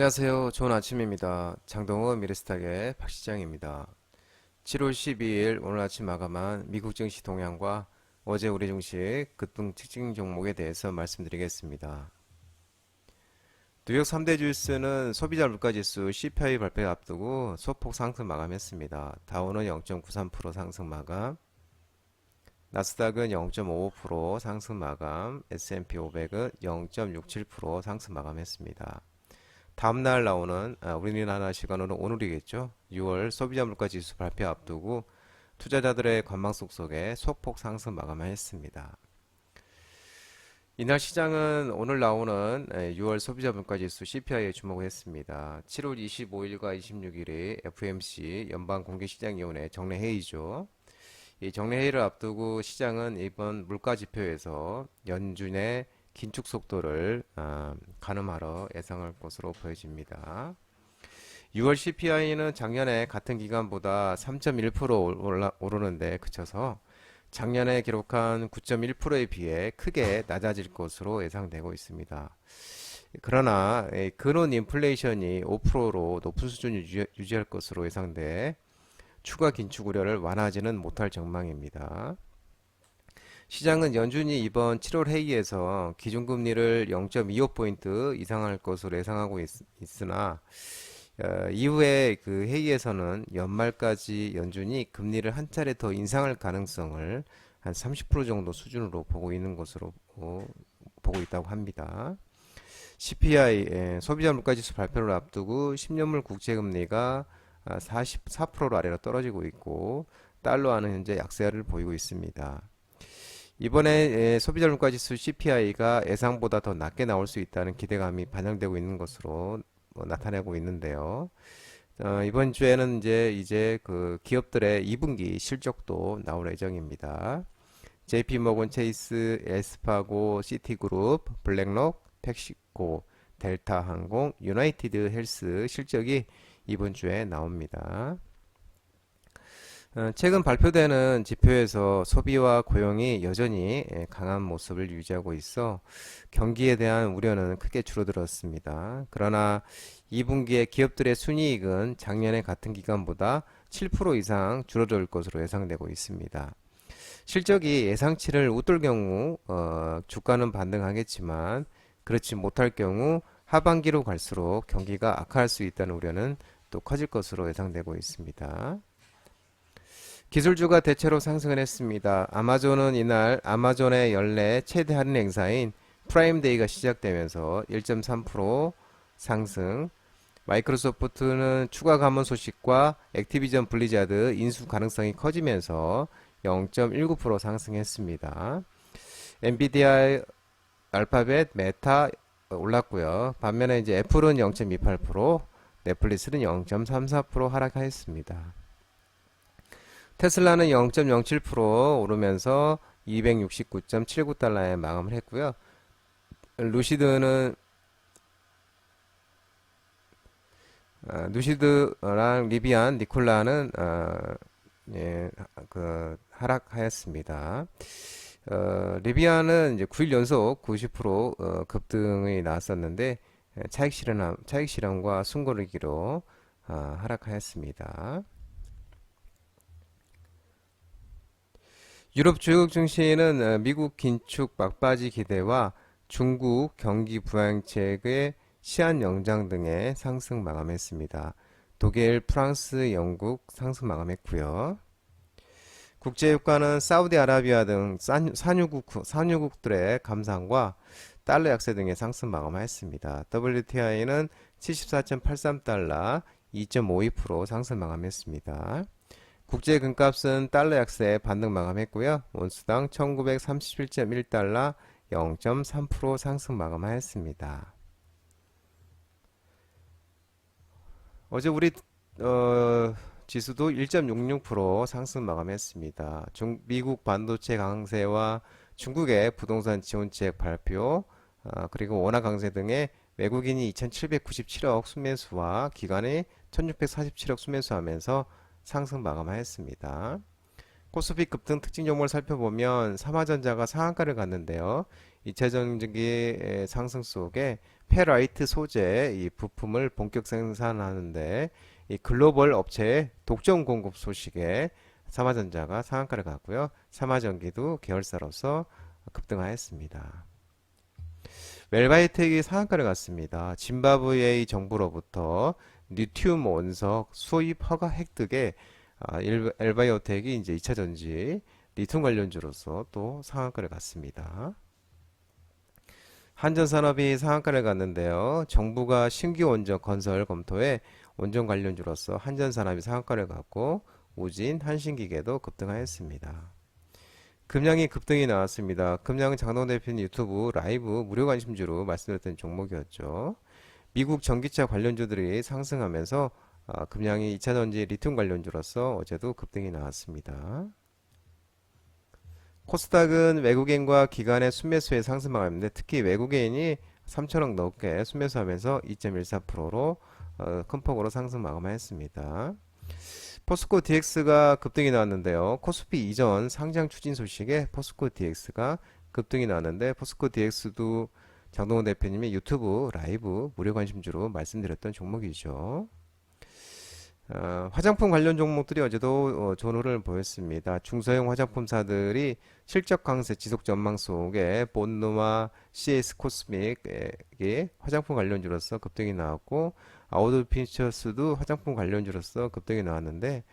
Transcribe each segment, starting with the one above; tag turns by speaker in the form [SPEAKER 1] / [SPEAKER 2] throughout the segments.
[SPEAKER 1] 안녕하세요. 좋은 아침입니다. 장동원 미래스탁의 박시장입니다. 7월 12일 오늘 아침 마감한 미국 증시 동향과 어제 우리 증시 급등 특징 종목에 대해서 말씀드리겠습니다. 뉴욕 3대 지수는 소비자 물가지수 CPI 발표 앞두고 소폭 상승 마감했습니다. 다우는 0.93% 상승 마감, 나스닥은 0.55% 상승 마감, S&P 500은 0.67% 상승 마감했습니다. 다음날 나오는 우리나라 시간으로 오늘이겠죠. 6월 소비자 물가 지수 발표 앞두고 투자자들의 관망 속속에 소폭 상승 마감했습니다. 이날 시장은 오늘 나오는 6월 소비자 물가 지수 CPI에 주목을 했습니다. 7월 25일과 26일이 FOMC 연방공개시장위원회 정례 회의죠. 이 정례 회의를 앞두고 시장은 이번 물가 지표에서 연준의 긴축 속도를 가늠하러 예상할 것으로 보여집니다. 6월 CPI는 작년에 같은 기간보다 3.1% 오르는데 그쳐서 작년에 기록한 9.1%에 비해 크게 낮아질 것으로 예상되고 있습니다. 그러나 근원 인플레이션이 5%로 높은 수준을 유지할 것으로 예상돼 추가 긴축 우려를 완화하지는 못할 전망입니다. 시장은 연준이 이번 7월 회의에서 기준금리를 0.25포인트 이상할 것으로 예상하고 있으나 이후에 그 회의에서는 연말까지 연준이 금리를 한 차례 더 인상할 가능성을 한 30% 정도 수준으로 보고 있는 것으로 보고 있다고 합니다. CPI 소비자 물가지수 발표를 앞두고 10년물 국채금리가 44%로 아래로 떨어지고 있고 달러화는 현재 약세를 보이고 있습니다. 이번에 소비자 물가지수 CPI가 예상보다 더 낮게 나올 수 있다는 기대감이 반영되고 있는 것으로 나타내고 있는데요. 이번 주에는 이제 그 기업들의 2분기 실적도 나올 예정입니다. JP모건 체이스, 에스파고, 시티그룹, 블랙록, 팩시코, 델타항공, 유나이티드 헬스 실적이 이번 주에 나옵니다. 최근 발표되는 지표에서 소비와 고용이 여전히 강한 모습을 유지하고 있어 경기에 대한 우려는 크게 줄어들었습니다. 그러나 2분기에 기업들의 순이익은 작년의 같은 기간보다 7% 이상 줄어들 것으로 예상되고 있습니다. 실적이 예상치를 웃돌 경우 주가는 반등하겠지만 그렇지 못할 경우 하반기로 갈수록 경기가 악화할 수 있다는 우려는 또 커질 것으로 예상되고 있습니다. 기술주가 대체로 상승을 했습니다. 아마존은 이날 아마존의 연례 최대 할인 행사인 프라임데이가 시작되면서 1.3% 상승, 마이크로소프트는 추가 감원 소식과 액티비전 블리자드 인수 가능성이 커지면서 0.19% 상승했습니다. 엔비디아, 알파벳, 메타 올랐고요. 반면에 이제 애플은 0.28%, 넷플릭스는 0.34% 하락하였습니다. 테슬라는 0.07% 오르면서 269.79달러에 마감을 했고요. 루시드랑 리비안, 니콜라는 하락하였습니다. 리비안은 이제 9일 연속 90% 급등이 나왔었는데 차익 실현과 순고르기로 하락하였습니다. 유럽 주요 증시는 미국 긴축 막바지 기대와 중국 경기 부양책의 시한 연장 등의 상승 마감했습니다. 독일, 프랑스, 영국 상승 마감했고요. 국제유가는 사우디아라비아 등 산유국들의 감산과 달러 약세 등의 상승 마감했습니다. WTI는 74.83달러, 2.52% 상승 마감했습니다. 국제 금값은 달러 약세 반등 마감했고요. 온수당 1937.1달러 0.3% 상승 마감하였습니다. 어제 우리 지수도 1.66% 상승 마감했습니다. 미국 반도체 강세와 중국의 부동산 지원책 발표, 그리고 원화 강세 등의 외국인이 2,797억 순매수와 기관이 1,647억 순매수하면서 상승 마감하였습니다. 코스피 급등 특징 종목을 살펴보면 삼화전자가 상한가를 갔는데요. 2차전지 상승 속에 페라이트 소재 이 부품을 본격 생산하는데 이 글로벌 업체의 독점 공급 소식에 삼화전자가 상한가를 갔고요. 삼화전기도 계열사로서 급등하였습니다. 웰바이텍이 상한가를 갔습니다. 짐바브웨이 정부로부터 리튬 원석 수입 허가 획득에 엘바이오텍이 이제 2차 전지 리튬 관련주로서 또 상한가를 갔습니다. 한전산업이 상한가를 갔는데요. 정부가 신규 원전 건설 검토에 원전 관련주로서 한전산업이 상한가를 갔고 우진, 한신기계도 급등하였습니다. 금양이 급등이 나왔습니다. 금양은 장동 대표님 유튜브 라이브 무료 관심주로 말씀드렸던 종목이었죠. 미국 전기차 관련주들이 상승하면서 금양이 2차전지 리튬 관련주로서 어제도 급등이 나왔습니다. 코스닥은 외국인과 기관의 순매수에 상승하는데 특히 외국인이 3천억 넘게 순매수하면서 2.14%로 큰 폭으로 상승 마감했습니다. 포스코 DX가 급등이 나왔는데요. 코스피 이전 상장 추진 소식에 포스코 DX가 급등이 나왔는데 포스코 DX도 장동원 대표님이 유튜브 라이브 무료 관심주로 말씀드렸던 종목이죠. 화장품 관련 종목들이 어제도 좋은 흐름을 보였습니다. 중소형 화장품사들이 실적 강세 지속 전망 속에 본누와 CS 코스믹이 화장품 관련주로서 급등이 나왔고 아우드 피처스도 화장품 관련주로서 급등이 나왔는데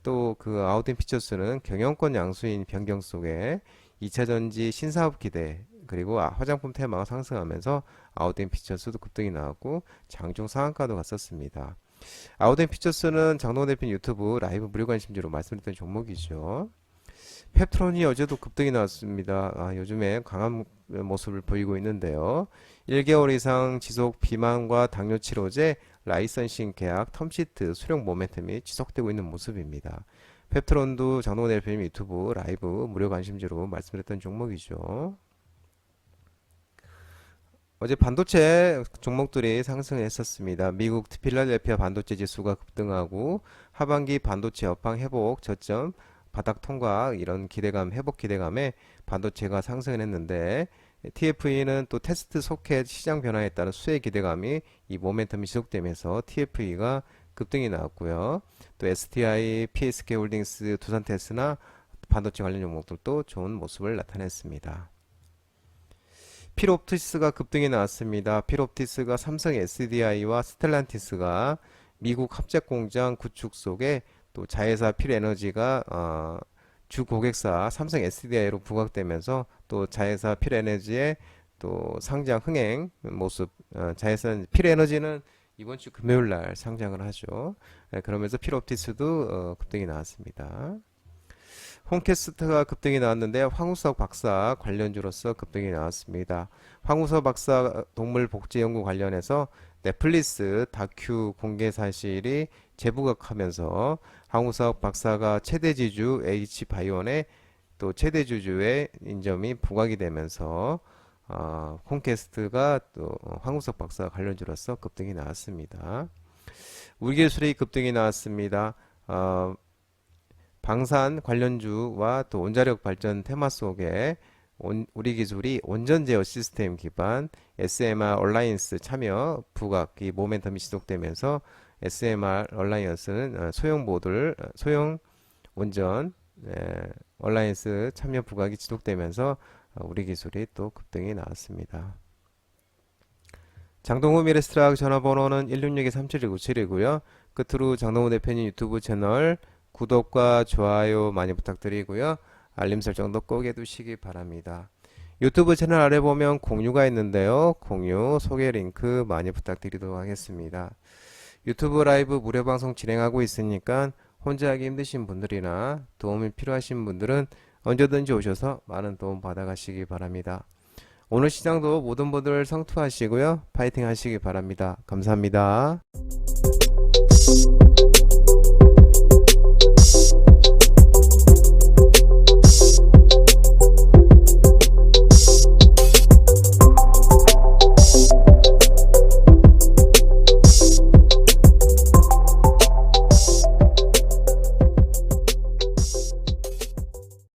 [SPEAKER 1] 또 그 아우드 피처스는 경영권 양수인 변경 속에 2차전지 신사업 기대 그리고 화장품 테마가 상승하면서 아우드 피처스도 급등이 나왔고 장중 상한가도 갔었습니다. 아우덴 피처스는 장동원 대표 유튜브 라이브 무료 관심주로 말씀드렸던 종목이죠. 펩트론이 어제도 급등이 나왔습니다. 요즘에 강한 모습을 보이고 있는데요. 1개월 이상 지속 비만과 당뇨 치료제 라이선싱 계약 텀시트 수령 모멘텀이 지속되고 있는 모습입니다. 펩트론도 장동원 대표님 유튜브 라이브 무료 관심주로 말씀드렸던 종목이죠. 어제 반도체 종목들이 상승했었습니다. 미국 필라델피아 반도체 지수가 급등하고 하반기 반도체 업황 회복 저점 바닥 통과 이런 기대감 회복 기대감에 반도체가 상승을 했는데 TFE는 또 테스트 소켓 시장 변화에 따른 수혜 기대감이 이 모멘텀이 지속되면서 TFE가 급등이 나왔고요. 또 STI, PSK 홀딩스, 두산테스나 반도체 관련 종목들도 좋은 모습을 나타냈습니다. 필옵티스가 급등이 나왔습니다. 필옵티스가 삼성 SDI와 스텔란티스가 미국 합작 공장 구축 속에 또 자회사 필에너지가 주 고객사 삼성 SDI로 부각되면서 또 자회사 필에너지의 또 상장 흥행 모습 자회사 필에너지는 이번 주 금요일 날 상장을 하죠. 그러면서 필옵티스도 급등이 나왔습니다. 홈캐스트가 급등이 나왔는데 황우석 박사 관련주로서 급등이 나왔습니다. 황우석 박사 동물복지 연구 관련해서 넷플릭스 다큐 공개 사실이 재부각하면서 황우석 박사가 최대 지주 H바이온의 또 최대 주주의 인점이 부각이 되면서 홈캐스트가 또 황우석 박사 관련주로서 급등이 나왔습니다. 우리기술이 급등이 나왔습니다. 방산 관련주와 또 원자력 발전 테마 속에 우리 기술이 온전 제어 시스템 기반 SMR 얼라이언스 참여 부각 이 모멘텀이 지속되면서 SMR 얼라이언스는 소형 원전 얼라이언스 참여 부각이 지속되면서 우리 기술이 또 급등이 나왔습니다. 장동호 미래스트락 전화번호는 166-3797이고요. 끝으로 장동호 대표님 유튜브 채널 구독과 좋아요 많이 부탁드리고요. 알림 설정도 꼭 해두시기 바랍니다. 유튜브 채널 아래 보면 공유가 있는데요. 공유, 소개 링크 많이 부탁드리도록 하겠습니다. 유튜브 라이브 무료 방송 진행하고 있으니까 혼자 하기 힘드신 분들이나 도움이 필요하신 분들은 언제든지 오셔서 많은 도움 받아가시기 바랍니다. 오늘 시장도 모든 분들 성투하시고요. 파이팅 하시기 바랍니다. 감사합니다.